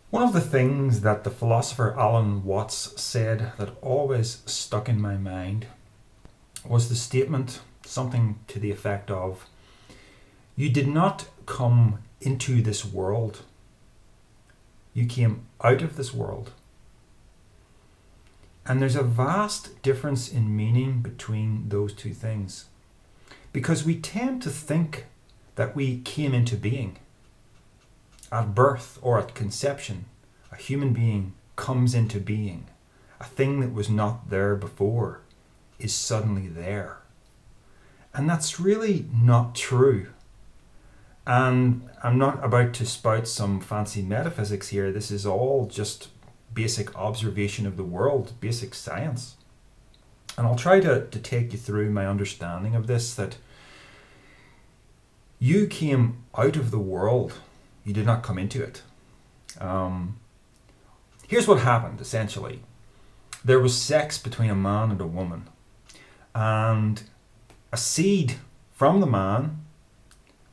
One of the things that the philosopher Alan Watts said that always stuck in my mind was the statement, something to the effect of, "You did not come into this world, you came out of this world." And there's a vast difference in meaning between those two things, because we tend to think that we came into being. At birth or at conception, a human being comes into being. A thing that was not there before is suddenly there. And that's really not true. And I'm not about to spout some fancy metaphysics here. This is all just basic observation of the world, basic science. And I'll try to take you through my understanding of this, that you came out of the world. You did not come into it. Here's what happened, essentially. There was sex between a man and a woman. And a seed from the man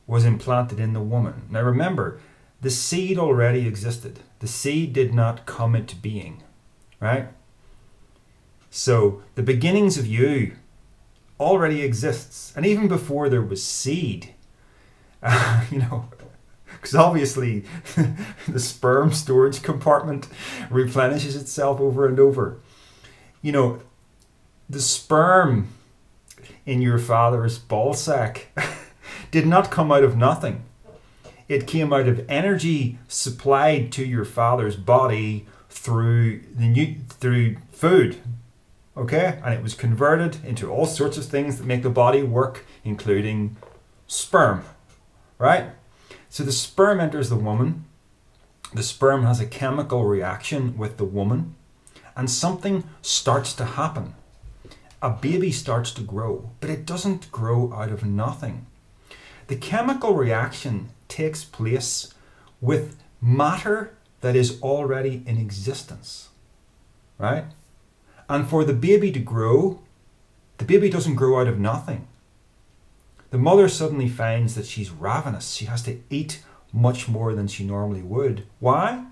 was implanted in the woman. Now remember, the seed already existed. The seed did not come into being, right? So the beginnings of you already exists. And even before there was seed, because obviously the sperm storage compartment replenishes itself over and over. The sperm in your father's ballsack did not come out of nothing. It came out of energy supplied to your father's body through food. Okay? And it was converted into all sorts of things that make the body work, including sperm. Right? So the sperm enters the woman. The sperm has a chemical reaction with the woman, and something starts to happen. A baby starts to grow, but it doesn't grow out of nothing. The chemical reaction takes place with matter that is already in existence, right? And for the baby to grow, the baby doesn't grow out of nothing. The mother suddenly finds that she's ravenous. She has to eat much more than she normally would. Why?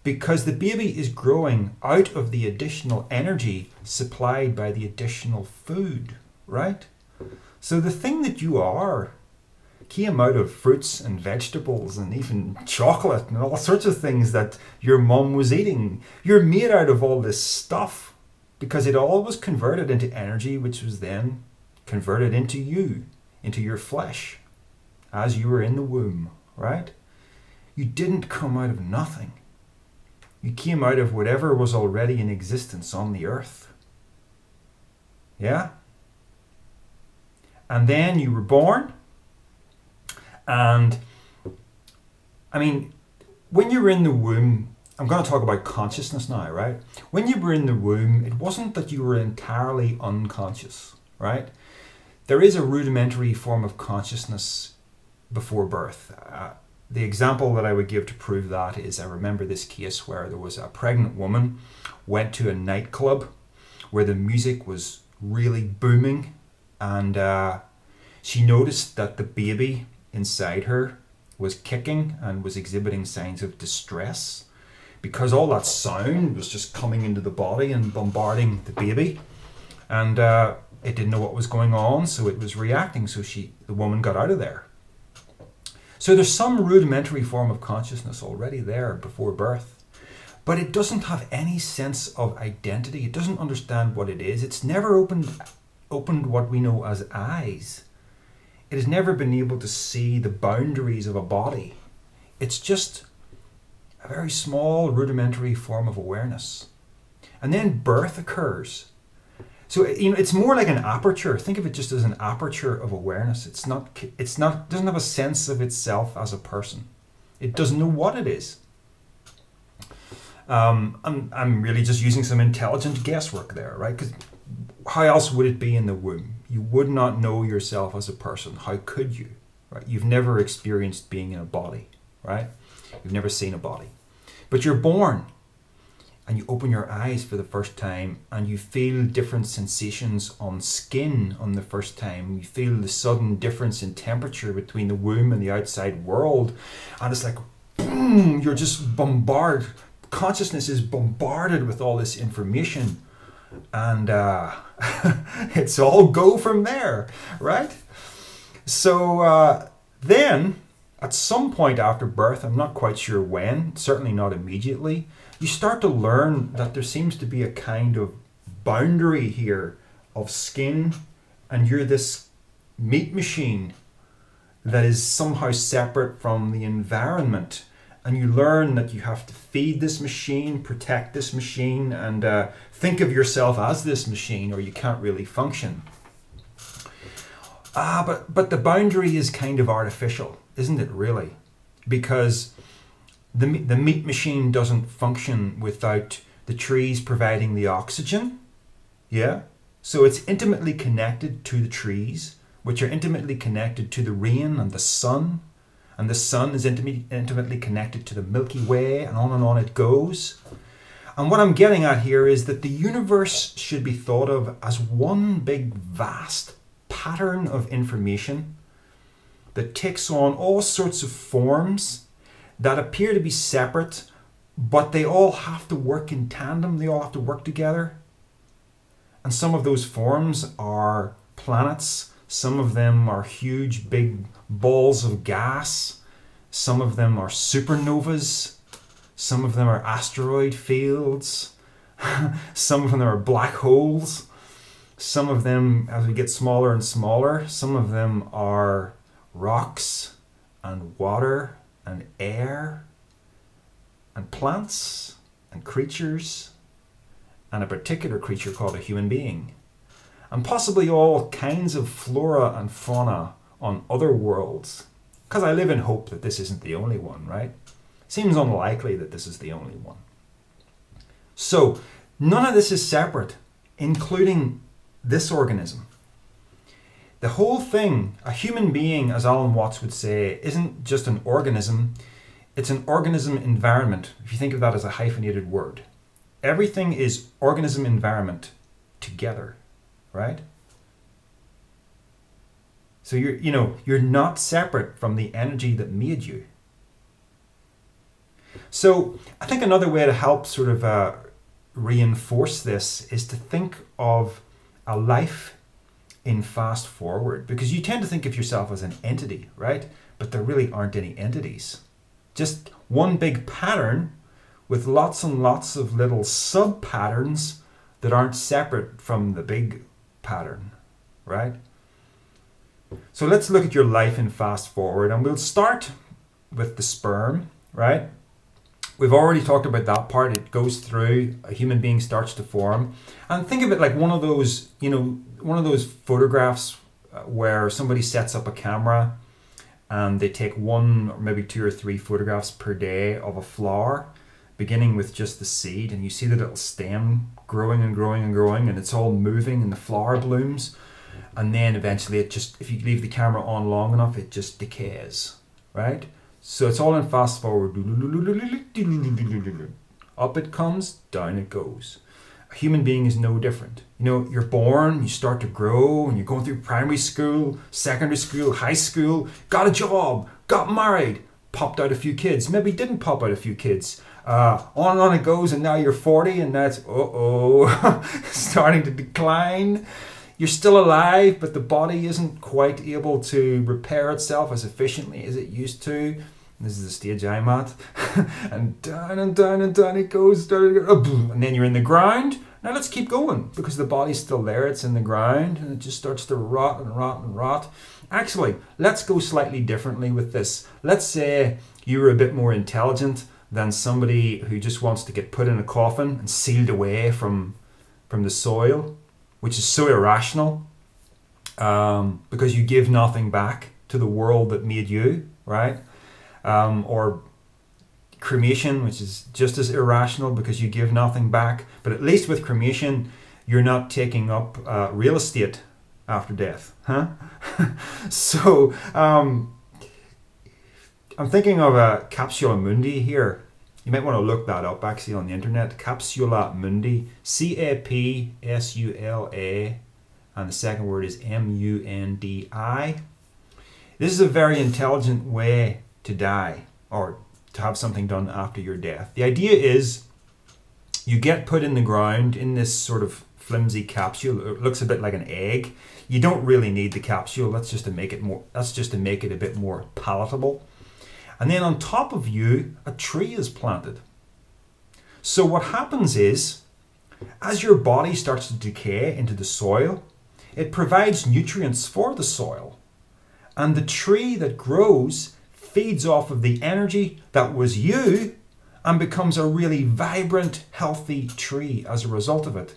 Because the baby is growing out of the additional energy supplied by the additional food, right? So the thing that you are came out of fruits and vegetables and even chocolate and all sorts of things that your mum was eating. You're made out of all this stuff because it all was converted into energy, which was then converted into you, into your flesh, as you were in the womb, right? You didn't come out of nothing. You came out of whatever was already in existence on the earth. Yeah? And then you were born. And, when you were in the womb, I'm going to talk about consciousness now, right? When you were in the womb, it wasn't that you were entirely unconscious, right? There is a rudimentary form of consciousness before birth. The example that I would give to prove that is, I remember this case where there was a pregnant woman went to a nightclub where the music was really booming, and she noticed that the baby inside her was kicking and was exhibiting signs of distress because all that sound was just coming into the body and bombarding the baby, and it didn't know what was going on, so it was reacting. So the woman got out of there. So there's some rudimentary form of consciousness already there before birth, but it doesn't have any sense of identity. It doesn't understand what it is. It's never opened what we know as eyes. It has never been able to see the boundaries of a body. It's just a very small rudimentary form of awareness. And then birth occurs. So it's more like an aperture. Think of it just as an aperture of awareness. It doesn't have a sense of itself as a person. It doesn't know what it is. I'm really just using some intelligent guesswork there, right? Because how else would it be in the womb? You would not know yourself as a person. How could you? Right? You've never experienced being in a body, right? You've never seen a body. But you're born. And you open your eyes for the first time and you feel different sensations on skin on the first time. You feel the sudden difference in temperature between the womb and the outside world. And it's like, boom, boom, you're just bombarded. Consciousness is bombarded with all this information, and it's all go from there, right? So then, at some point after birth, I'm not quite sure when, certainly not immediately, you start to learn that there seems to be a kind of boundary here of skin, and you're this meat machine that is somehow separate from the environment. And you learn that you have to feed this machine, protect this machine, and think of yourself as this machine, or you can't really function. But the boundary is kind of artificial, isn't it really? Because the meat machine doesn't function without the trees providing the oxygen. Yeah? So it's intimately connected to the trees, which are intimately connected to the rain and the sun. And the sun is intimately connected to the Milky Way, and on it goes. And what I'm getting at here is that the universe should be thought of as one big vast pattern of information that takes on all sorts of forms that appear to be separate, but they all have to work in tandem, they all have to work together. And some of those forms are planets, some of them are huge big balls of gas, some of them are supernovas, some of them are asteroid fields, some of them are black holes, some of them, as we get smaller and smaller, some of them are rocks and water and air and plants and creatures and a particular creature called a human being, and possibly all kinds of flora and fauna on other worlds. Because I live in hope that this isn't the only one, right? Seems unlikely that this is the only one. So none of this is separate, including this organism. The whole thing, a human being, as Alan Watts would say, isn't just an organism, it's an organism-environment, if you think of that as a hyphenated word. Everything is organism-environment together, right? So you're not separate from the energy that made you. So I think another way to help sort of reinforce this is to think of a life in fast forward, because you tend to think of yourself as an entity, right? But there really aren't any entities. Just one big pattern with lots and lots of little sub-patterns that aren't separate from the big pattern, right? So let's look at your life in fast forward, and we'll start with the sperm, right? We've already talked about that part. It goes through, a human being starts to form. And think of it like one of those, one of those photographs where somebody sets up a camera and they take one or maybe 2 or 3 photographs per day of a flower, beginning with just the seed, and you see the little stem growing and growing and growing, and it's all moving and the flower blooms. And then eventually it just, if you leave the camera on long enough, it just decays, right? So it's all in fast forward. Up it comes, down it goes. A human being is no different. You're born, you start to grow, and you're going through primary school, secondary school, high school, got a job, got married, popped out a few kids, maybe didn't pop out a few kids. On and on it goes, and now you're 40, and that's, starting to decline. You're still alive, but the body isn't quite able to repair itself as efficiently as it used to. This is the stage I'm at. And down and down and down it goes. And then you're in the ground. Now let's keep going, because the body's still there. It's in the ground, and it just starts to rot and rot and rot. Actually, let's go slightly differently with this. Let's say you were a bit more intelligent than somebody who just wants to get put in a coffin and sealed away from the soil, which is so irrational, because you give nothing back to the world that made you, right? Or cremation, which is just as irrational, because you give nothing back. But at least with cremation, you're not taking up real estate after death, huh? So I'm thinking of a capsula mundi here. You might want to look that up actually on the internet. Capsula mundi, C-A-P-S-U-L-A, and the second word is M-U-N-D-I. This is a very intelligent way to die, or to have something done after your death. The idea is you get put in the ground in this sort of flimsy capsule. It looks a bit like an egg. You don't really need the capsule. That's just to make it a bit more palatable. And then on top of you, a tree is planted. So what happens is, as your body starts to decay into the soil, it provides nutrients for the soil. And the tree that grows feeds off of the energy that was you and becomes a really vibrant, healthy tree as a result of it.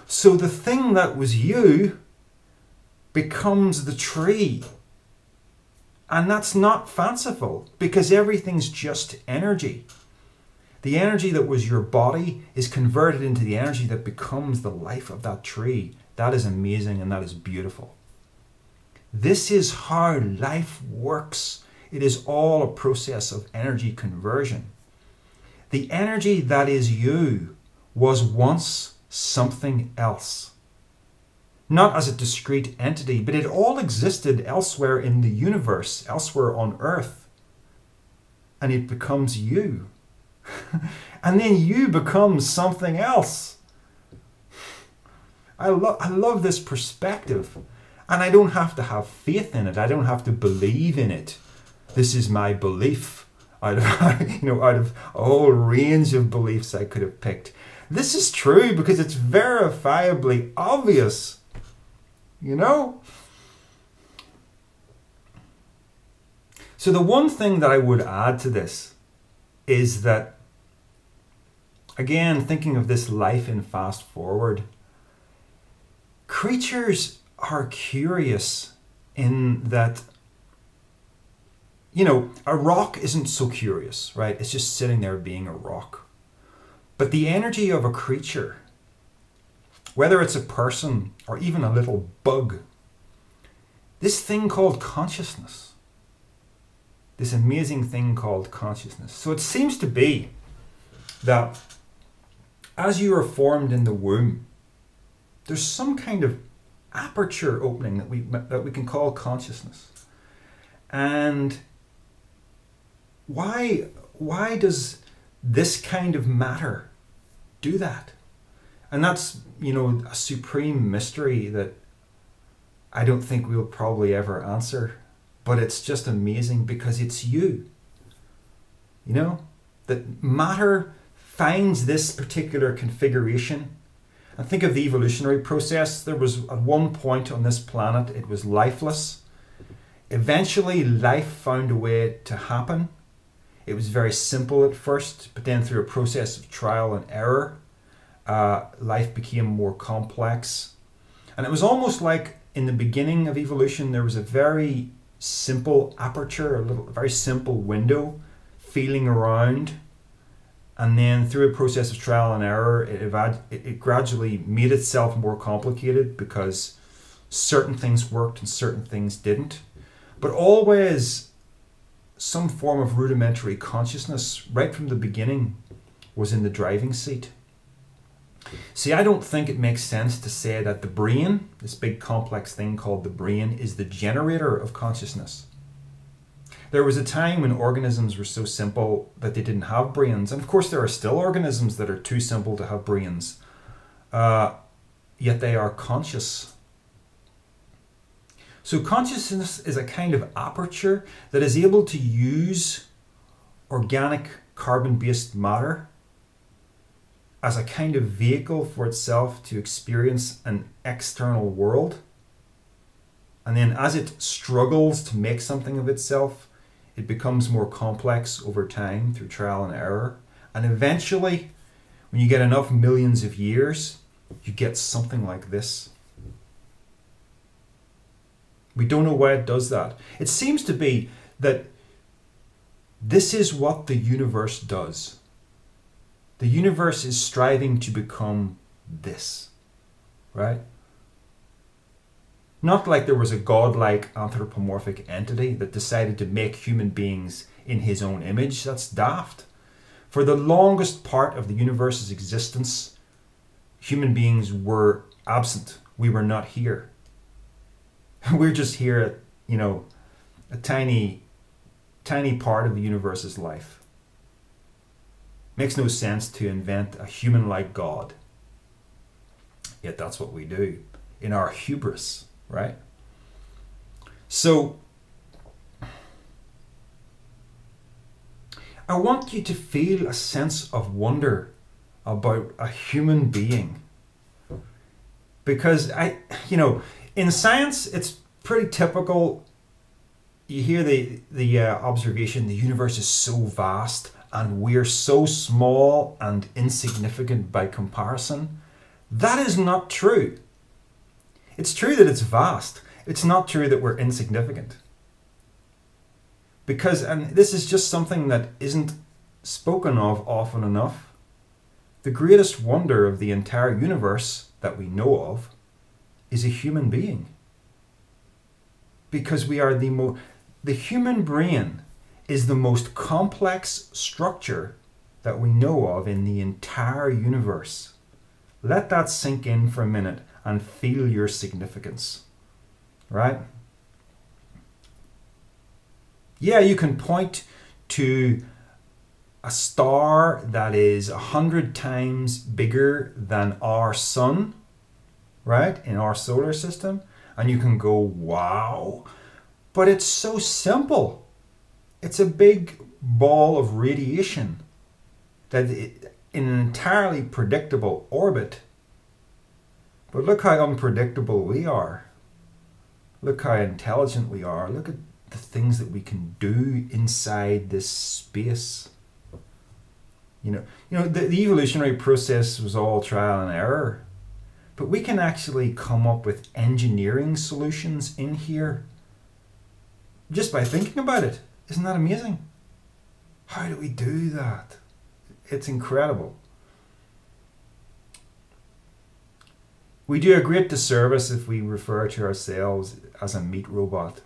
So the thing that was you becomes the tree. And that's not fanciful, because everything's just energy. The energy that was your body is converted into the energy that becomes the life of that tree. That is amazing and that is beautiful. This is how life works. It is all a process of energy conversion. The energy that is you was once something else. Not as a discrete entity, but it all existed elsewhere in the universe, elsewhere on Earth. And it becomes you. And then you become something else. I love this perspective. And I don't have to have faith in it. I don't have to believe in it. This is my belief. Out of a whole range of beliefs I could have picked. This is true because it's verifiably obvious. You know? So the one thing that I would add to this is that, again, thinking of this life in fast forward, creatures are curious in that, a rock isn't so curious, right? It's just sitting there being a rock. But the energy of a creature, whether it's a person or even a little bug, this thing called consciousness, this amazing thing called consciousness. So it seems to be that as you are formed in the womb, there's some kind of aperture opening that we can call consciousness. And why does this kind of matter do that? And that's, a supreme mystery that I don't think we'll probably ever answer. But it's just amazing because it's you. That matter finds this particular configuration. And think of the evolutionary process. There was at one point on this planet, it was lifeless. Eventually, life found a way to happen. It was very simple at first, but then through a process of trial and error, life became more complex. And it was almost like in the beginning of evolution, there was a very simple aperture, a very simple window, feeling around. And then through a process of trial and error, it gradually made itself more complicated because certain things worked and certain things didn't. But always some form of rudimentary consciousness right from the beginning was in the driving seat. See, I don't think it makes sense to say that the brain, this big complex thing called the brain, is the generator of consciousness. There was a time when organisms were so simple that they didn't have brains. And of course, there are still organisms that are too simple to have brains. Yet they are conscious. So consciousness is a kind of aperture that is able to use organic carbon-based matter as a kind of vehicle for itself to experience an external world. And then as it struggles to make something of itself, it becomes more complex over time through trial and error. And eventually, when you get enough millions of years, you get something like this. We don't know why it does that. It seems to be that this is what the universe does. The universe is striving to become this, right? Not like there was a godlike anthropomorphic entity that decided to make human beings in his own image. That's daft. For the longest part of the universe's existence, human beings were absent. We were not here. We're just here at, a tiny part of the universe's life. Makes no sense to invent a human-like God. Yet that's what we do in our hubris, right? So I want you to feel a sense of wonder about a human being. Because in science, it's pretty typical. You hear the observation, the universe is so vast and we're so small and insignificant by comparison. That is not true. It's true that it's vast. It's not true that we're insignificant. Because, and this is just something that isn't spoken of often enough, the greatest wonder of the entire universe that we know of is a human being. Because we are the human brain is the most complex structure that we know of in the entire universe. Let that sink in for a minute and feel your significance, right? Yeah, you can point to a star that is 100 times bigger than our sun, right, in our solar system, and you can go, wow, but it's so simple. It's a big ball of radiation that in an entirely predictable orbit. But look how unpredictable we are. Look how intelligent we are. Look at the things that we can do inside this space. The evolutionary process was all trial and error. But we can actually come up with engineering solutions in here just by thinking about it. Isn't that amazing? How do we do that? It's incredible. We do a great disservice if we refer to ourselves as a meat robot.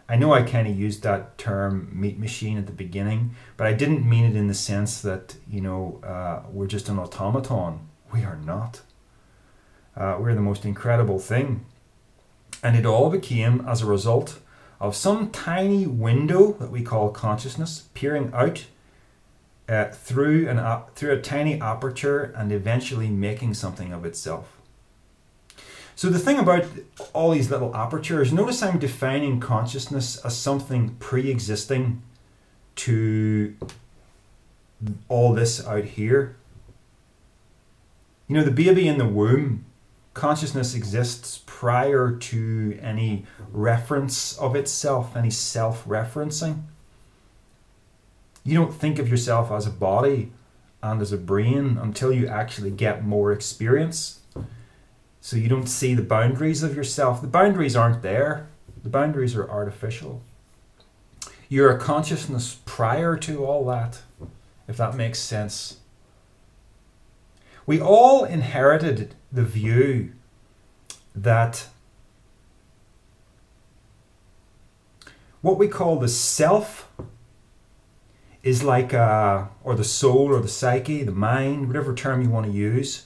I know I kind of used that term meat machine at the beginning, but I didn't mean it in the sense that, we're just an automaton. We are not. We're the most incredible thing. And it all became as a result of some tiny window that we call consciousness peering out through a tiny aperture and eventually making something of itself. So the thing about all these little apertures, notice I'm defining consciousness as something pre-existing to all this out here. The baby in the womb, consciousness exists prior to any reference of itself, any self-referencing. You don't think of yourself as a body and as a brain until you actually get more experience. So you don't see the boundaries of yourself. The boundaries aren't there. The boundaries are artificial. You're a consciousness prior to all that, if that makes sense. We all inherited the view that what we call the self is like or the soul or the psyche, the mind, whatever term you want to use.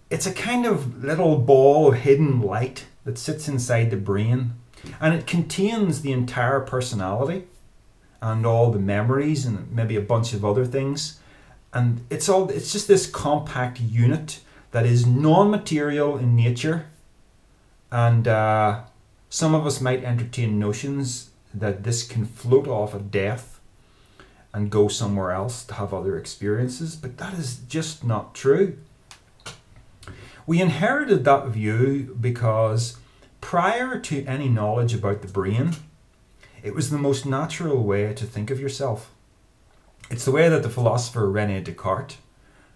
It's a kind of little ball of hidden light that sits inside the brain, and it contains the entire personality and all the memories and maybe a bunch of other things. And it's just this compact unit that is non-material in nature. And some of us might entertain notions that this can float off at death and go somewhere else to have other experiences, but that is just not true. We inherited that view because prior to any knowledge about the brain, it was the most natural way to think of yourself. It's the way that the philosopher René Descartes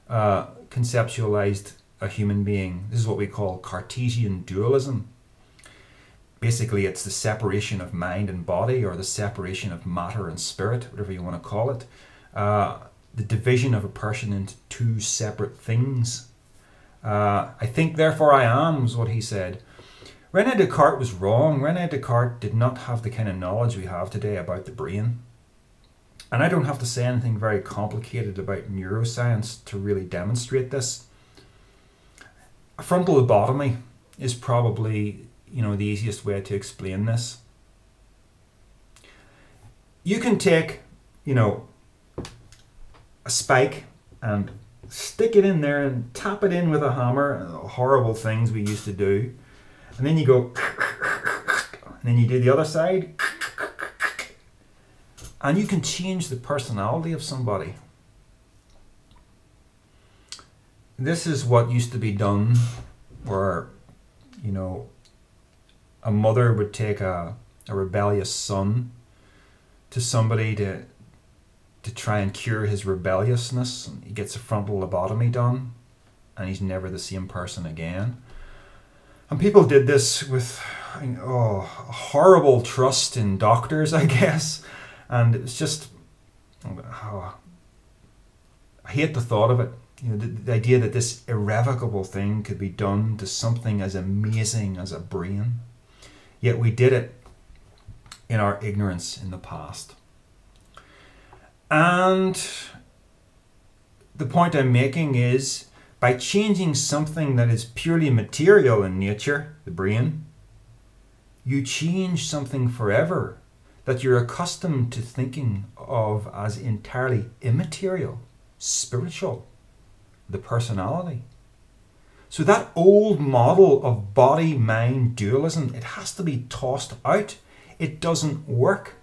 conceptualized a human being. This is what we call Cartesian dualism. Basically, it's the separation of mind and body, or the separation of matter and spirit, whatever you want to call it. The division of a person into two separate things. I think, therefore I am, was what he said. René Descartes was wrong. René Descartes did not have the kind of knowledge we have today about the brain. And I don't have to say anything very complicated about neuroscience to really demonstrate this. A frontal lobotomy is probably, the easiest way to explain this. You can take, a spike and stick it in there and tap it in with a hammer. Horrible things we used to do. And then you go, and then you do the other side, and you can change the personality of somebody. This is what used to be done, where, you know, a mother would take a rebellious son to somebody to try and cure his rebelliousness. He gets a frontal lobotomy done, and he's never the same person again. And people did this with horrible trust in doctors, I guess. And it's just, I hate the thought of it. You know, the idea that this irrevocable thing could be done to something as amazing as a brain. Yet we did it in our ignorance in the past. And the point I'm making is, by changing something that is purely material in nature, the brain, you change something forever that you're accustomed to thinking of as entirely immaterial, spiritual, the personality. So that old model of body-mind dualism, it has to be tossed out. It doesn't work.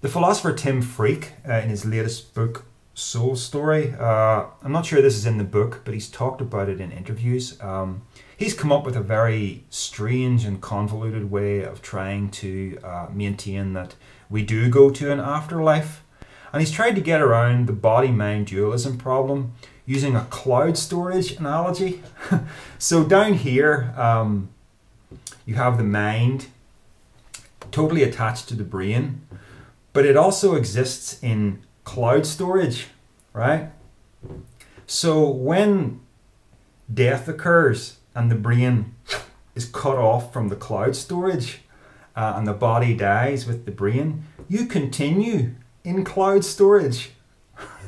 The philosopher Tim Freke, in his latest book, Soul Story, I'm not sure this is in the book, but he's talked about it in interviews. He's come up with a very strange and convoluted way of trying to maintain that we do go to an afterlife. And he's tried to get around the body-mind dualism problem using a cloud storage analogy. So down here, you have the mind totally attached to the brain, but it also exists in cloud storage, right? So when death occurs and the brain is cut off from the cloud storage and the body dies with the brain, you continue in cloud storage,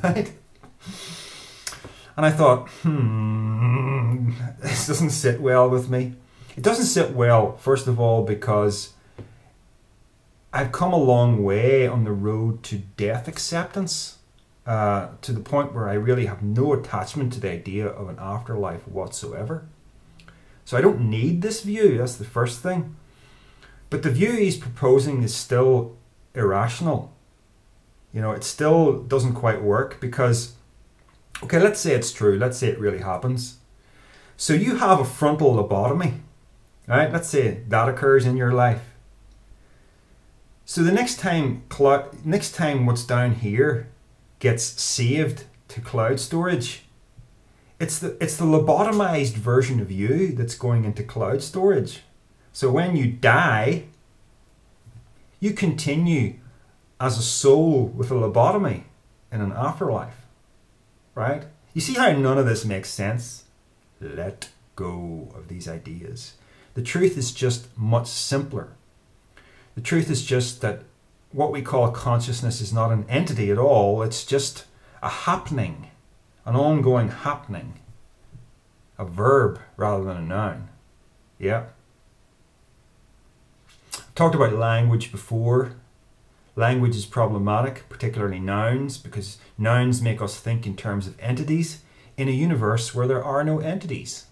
right? And I thought, this doesn't sit well with me. It doesn't sit well, first of all, because I've come a long way on the road to death acceptance, to the point where I really have no attachment to the idea of an afterlife whatsoever. So I don't need this view, that's the first thing. But the view he's proposing is still irrational. You know, it still doesn't quite work because, okay, let's say it's true. Let's say it really happens. So you have a frontal lobotomy, right? Let's say that occurs in your life. So the next time what's down here gets saved to cloud storage, it's the lobotomized version of you that's going into cloud storage. So when you die, you continue as a soul with a lobotomy in an afterlife, right? You see how none of this makes sense? Let go of these ideas. The truth is just much simpler. The truth is just that what we call consciousness is not an entity at all. It's just a happening, an ongoing happening, a verb rather than a noun. Yeah. I've talked about language before. Language is problematic, particularly nouns, because nouns make us think in terms of entities in a universe where there are no entities.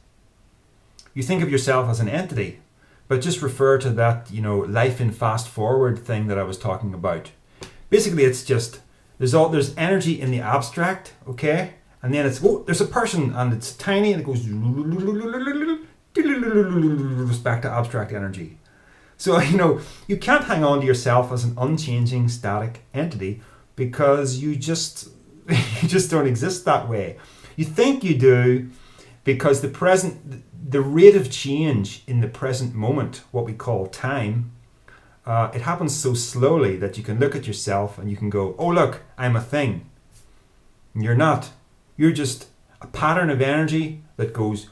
You think of yourself as an entity, but just refer to that, you know, life in fast forward thing that I was talking about. Basically, it's just, there's energy in the abstract, okay? And then it's, there's a person and it's tiny and it goes back to abstract energy. So, you know, you can't hang on to yourself as an unchanging static entity because you just don't exist that way. You think you do because the rate of change in the present moment, what we call time, it happens so slowly that you can look at yourself and you can go, oh look, I'm a thing. And you're not. You're just a pattern of energy that goes,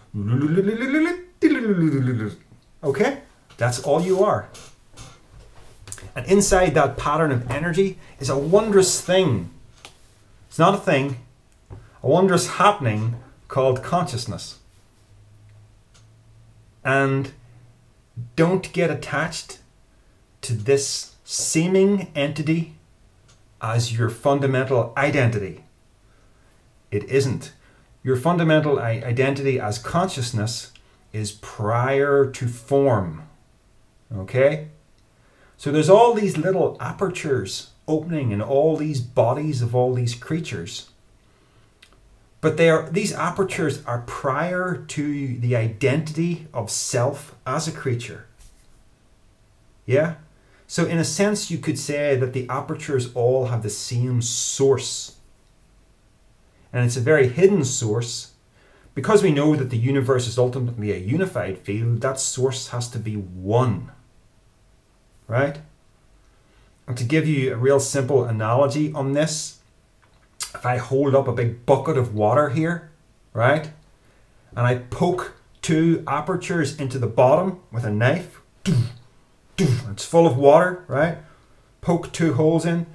okay? That's all you are. And inside that pattern of energy is a wondrous thing. It's not a thing. A wondrous happening called consciousness. And don't get attached to this seeming entity as your fundamental identity. it isn't. Your fundamental identity as consciousness is prior to form. Okay? So there's all these little apertures opening in all these bodies of all these creatures. But these apertures are prior to the identity of self as a creature. Yeah? So in a sense, you could say that the apertures all have the same source. And it's a very hidden source. Because we know that the universe is ultimately a unified field, that source has to be one. Right? And to give you a real simple analogy on this, if I hold up a big bucket of water here, right, and I poke two apertures into the bottom with a knife, it's full of water, right? Poke two holes in,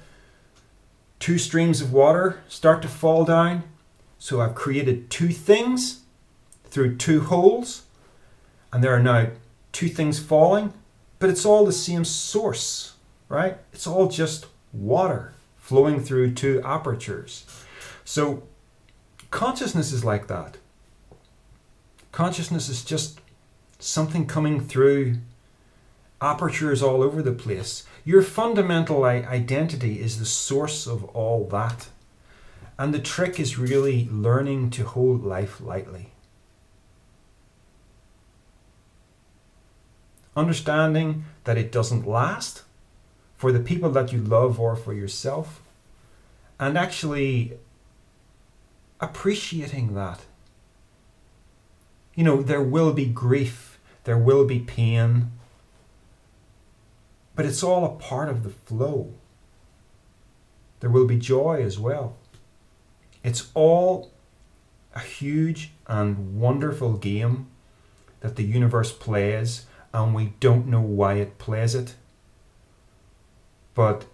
two streams of water start to fall down. So I've created two things through two holes, and there are now two things falling, but it's all the same source, right? It's all just water flowing through two apertures. So consciousness is like that. Consciousness is just something coming through apertures all over the place. Your fundamental identity is the source of all that. And the trick is really learning to hold life lightly. Understanding that it doesn't last for the people that you love or for yourself. And actually appreciating that. You know, there will be grief, there will be pain, but it's all a part of the flow. There will be joy as well. It's all a huge and wonderful game that the universe plays, and we don't know why it plays it. But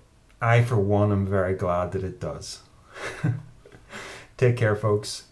I, for one, am very glad that it does. Take care, folks.